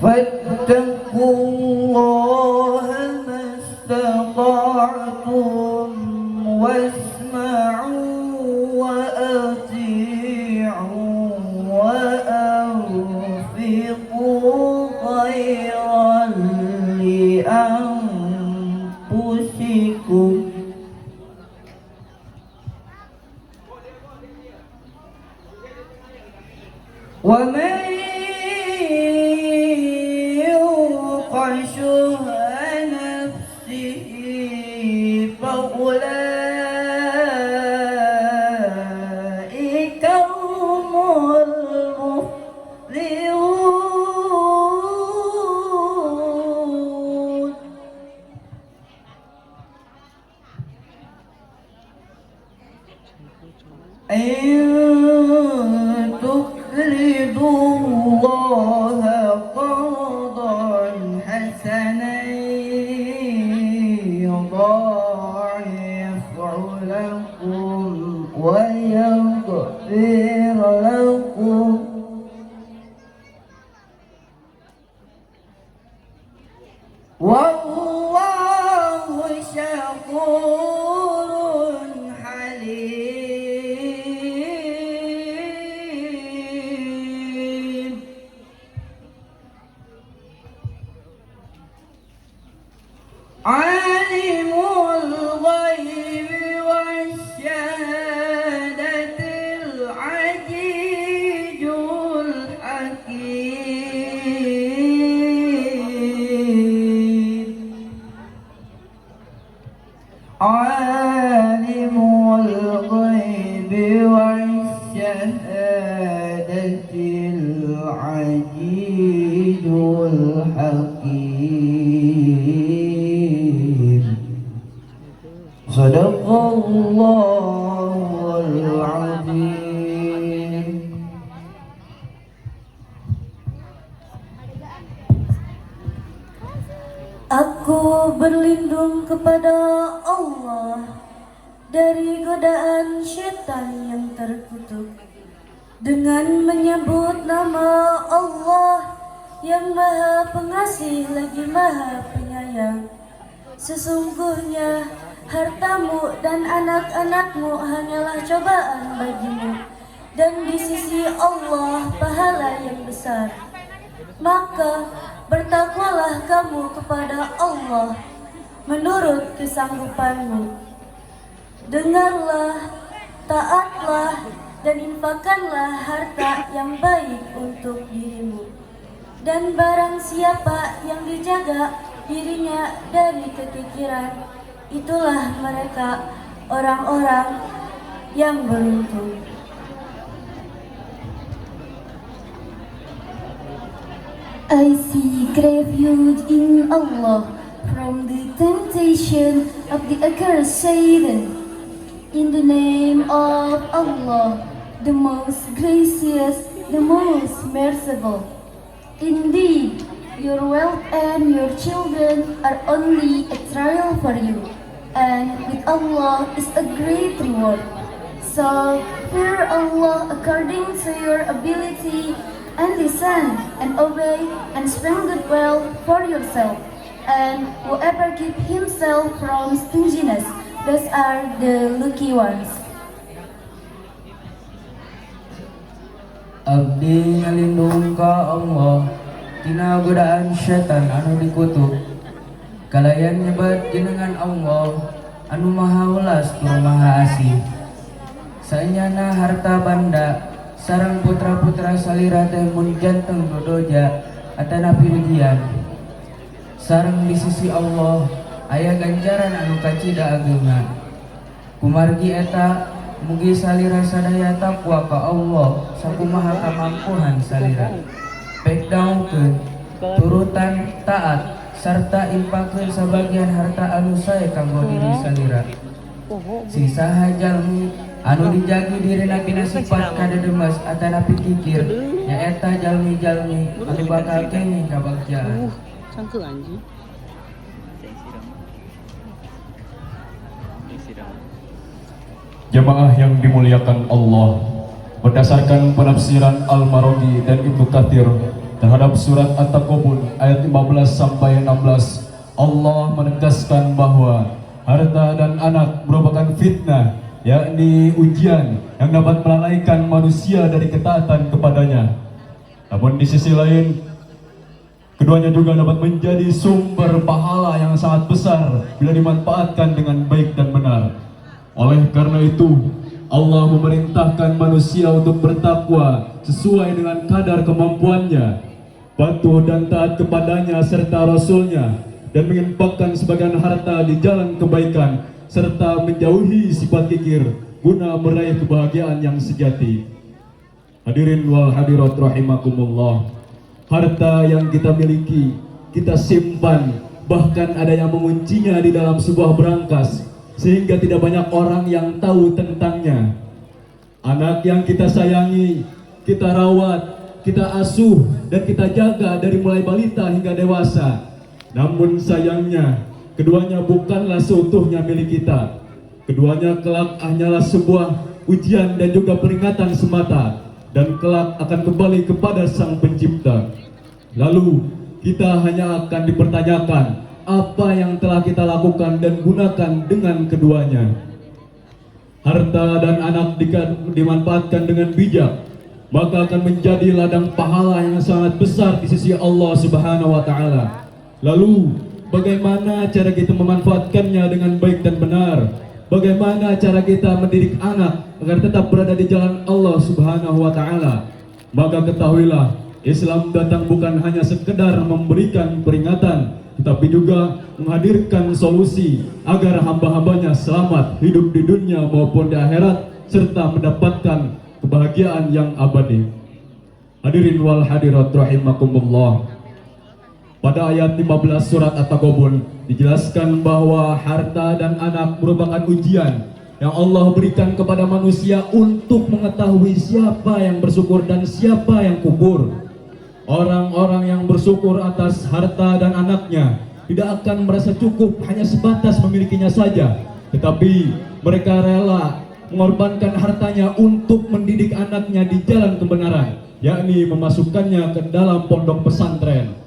فاتقوا الله ما استطعتم واسمعوا وأطيعوا وأنفقوا خيرا لأنفسكم ومن يوق شح نفسه فأولئك هم المفلحون تقرضوا الله قرضا حسنا يضاعف لكم ويغفر لكم والله شكور حليم عالم الغيب والشهادة العزيز الحكيم عالم الغيب والشهادة العزيز الحكيم صدق الله العظيم. Aku berlindung kepada Allah dari godaan syaitan yang terkutuk dengan menyebut nama Allah yang Maha Pengasih lagi Maha Penyayang. Sesungguhnya hartamu dan anak-anakmu hanyalah cobaan bagimu, dan di sisi Allah pahala yang besar. Maka bertakwalah kamu kepada Allah menurut kesanggupanmu. Dengarlah, taatlah, dan infakkanlah harta yang baik untuk dirimu. Dan barang siapa yang dijaga dirinya dari kekikiran, itulah mereka orang-orang yang beruntung. I seek refuge in Allah from the temptation of the accursed Satan. In the name of Allah, the most gracious, the most merciful. Indeed, your wealth and your children are only a trial for you, and with Allah is a great reward. So fear Allah according to your ability, and listen and obey and spend good well for yourself. And whoever keep himself from stinginess, those are the lucky ones. Abdi ngalindung ka Allah tina godaan syaitan anu dikutuk. Kalayan nyebat jenengan Allah anu maha welas tur maha asih. Saenyana harta banda sareng putra-putra salira teh mun janten dodoja atana pilujian. Sareng di sisi Allah aya ganjaran anu kacida ageuna. Kumargi eta mugi salira sadaya takwa ka Allah sakumaha kamampuhan salira. Pek daungkeun turutan taat sarta infakkeun sabagian harta anu sae kanggo diri salira. Sisaha jalmi anu dijagi dirina tina sifat kadedemes atana pikir nyaeta jalmi-jalmi anu bakal kenging kabagjaan. Cangkeu anjing. Jamaah yang dimuliakan Allah, berdasarkan penafsiran Al-Maraghi dan Ibnu Katsir Terhadap surat At-Taqabun ayat 15 sampai 16, Allah menegaskan bahwa harta dan anak merupakan fitnah, yakni ujian yang dapat melalaikan manusia dari ketaatan kepadanya. Namun di sisi lain, keduanya juga dapat menjadi sumber pahala yang sangat besar bila dimanfaatkan dengan baik dan benar. Oleh karena itu, Allah memerintahkan manusia untuk bertakwa sesuai dengan kadar kemampuannya, patuh dan taat kepadanya serta Rasulnya, dan menginfakkan sebagian harta di jalan kebaikan, serta menjauhi sifat kikir guna meraih kebahagiaan yang sejati. Hadirin wal hadirat rahimakumullah, harta yang kita miliki, kita simpan, bahkan ada yang menguncinya di dalam sebuah berangkas, sehingga tidak banyak orang yang tahu tentangnya. Anak yang kita sayangi, kita rawat, kita asuh, dan kita jaga dari mulai balita hingga dewasa. Namun sayangnya, keduanya bukanlah seutuhnya milik kita. Keduanya kelak hanyalah sebuah ujian dan juga peringatan semata, dan kelak akan kembali kepada Sang Pencipta. Lalu kita hanya akan dipertanyakan apa yang telah kita lakukan dan gunakan dengan keduanya. Harta dan anak dimanfaatkan dengan bijak, maka akan menjadi ladang pahala yang sangat besar di sisi Allah Subhanahu wa Ta'ala. Lalu, bagaimana cara kita memanfaatkannya dengan baik dan benar? Bagaimana cara kita mendidik anak agar tetap berada di jalan Allah Subhanahu wa Ta'ala? Maka ketahuilah, Islam datang bukan hanya sekedar memberikan peringatan, tetapi juga menghadirkan solusi agar hamba-hambanya selamat hidup di dunia maupun di akhirat, serta mendapatkan kebahagiaan yang abadi. Hadirin wal hadirat rahimakumullah, pada ayat 15 surat At-Taqabun dijelaskan bahwa harta dan anak merupakan ujian yang Allah berikan kepada manusia untuk mengetahui siapa yang bersyukur dan siapa yang kufur. Orang-orang yang bersyukur atas harta dan anaknya tidak akan merasa cukup hanya sebatas memilikinya saja, tetapi mereka rela mengorbankan hartanya untuk mendidik anaknya di jalan kebenaran, yakni memasukkannya ke dalam pondok pesantren.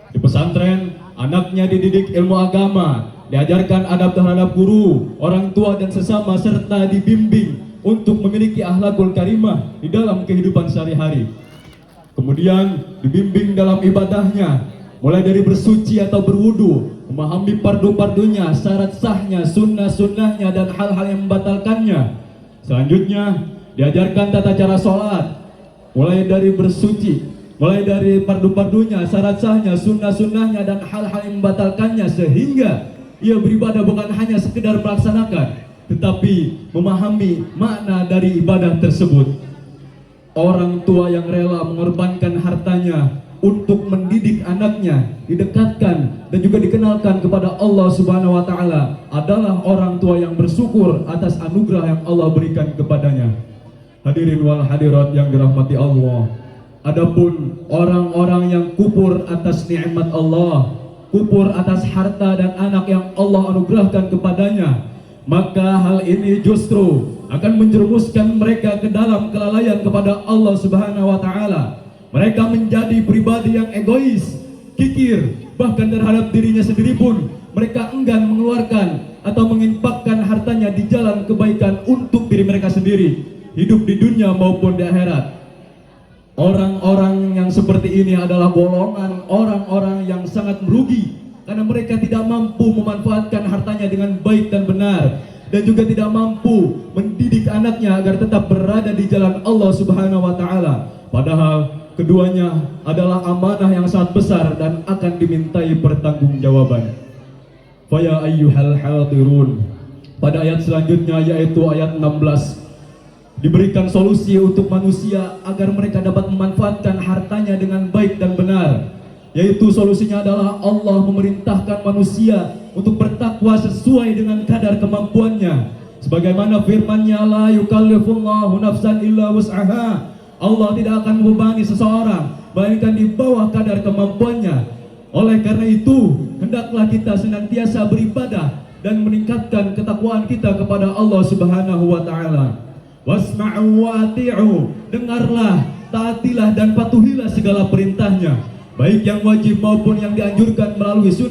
Di pesantren, anaknya dididik ilmu agama, diajarkan adab terhadap guru, orang tua dan sesama, serta dibimbing untuk memiliki akhlakul karimah di dalam kehidupan sehari-hari. Kemudian dibimbing dalam ibadahnya, mulai dari bersuci atau berwudu, memahami fardu-fardunya, syarat sahnya, sunnah-sunnahnya, dan hal-hal yang membatalkannya. Selanjutnya diajarkan tata cara sholat, mulai dari bersuci, mulai dari fardu-fardunya, syarat sahnya, sunnah-sunnahnya, dan hal-hal yang membatalkannya, sehingga ia beribadah bukan hanya sekedar melaksanakan, tetapi memahami makna dari ibadah tersebut. Orang tua yang rela mengorbankan hartanya untuk mendidik anaknya, didekatkan dan juga dikenalkan kepada Allah Subhanahu wa Ta'ala adalah orang tua yang bersyukur atas anugerah yang Allah berikan kepadanya. Hadirin wal hadirat yang dirahmati Allah, adapun orang-orang yang kufur atas nikmat Allah, kufur atas harta dan anak yang Allah anugerahkan kepadanya, maka hal ini justru akan menjerumuskan mereka ke dalam kelalaian kepada Allah Subhanahu wa Ta'ala. Mereka menjadi pribadi yang egois, kikir, bahkan terhadap dirinya sendiri pun mereka enggan mengeluarkan atau menginfakkan hartanya di jalan kebaikan untuk diri mereka sendiri, hidup di dunia maupun di akhirat. Orang-orang yang seperti ini adalah golongan orang-orang yang sangat merugi, karena mereka tidak mampu memanfaatkan hartanya dengan baik dan benar, dan juga tidak mampu mendidik anaknya agar tetap berada di jalan Allah Subhanahu wa Ta'ala. Padahal keduanya adalah amanah yang sangat besar dan akan dimintai pertanggungjawaban. Faya ayyuhal hadirun, pada ayat selanjutnya yaitu ayat 16, diberikan solusi untuk manusia agar mereka dapat memanfaatkan hartanya dengan baik dan benar, yaitu solusinya adalah Allah memerintahkan manusia untuk bertakwa sesuai dengan kadar kemampuannya, sebagaimana firman-Nya, la yukallifullahu nafsan illa wus'aha. Allah tidak akan membebani seseorang melainkan di bawah kadar kemampuannya. Oleh karena itu, hendaklah kita senantiasa beribadah dan meningkatkan ketakwaan kita kepada Allah Subhanahu wa Ta'ala. Wasma'u wa ati'u, dengarlah taatilah dan patuhilah segala perintahnya, baik yang wajib maupun yang dianjurkan melalui sunnah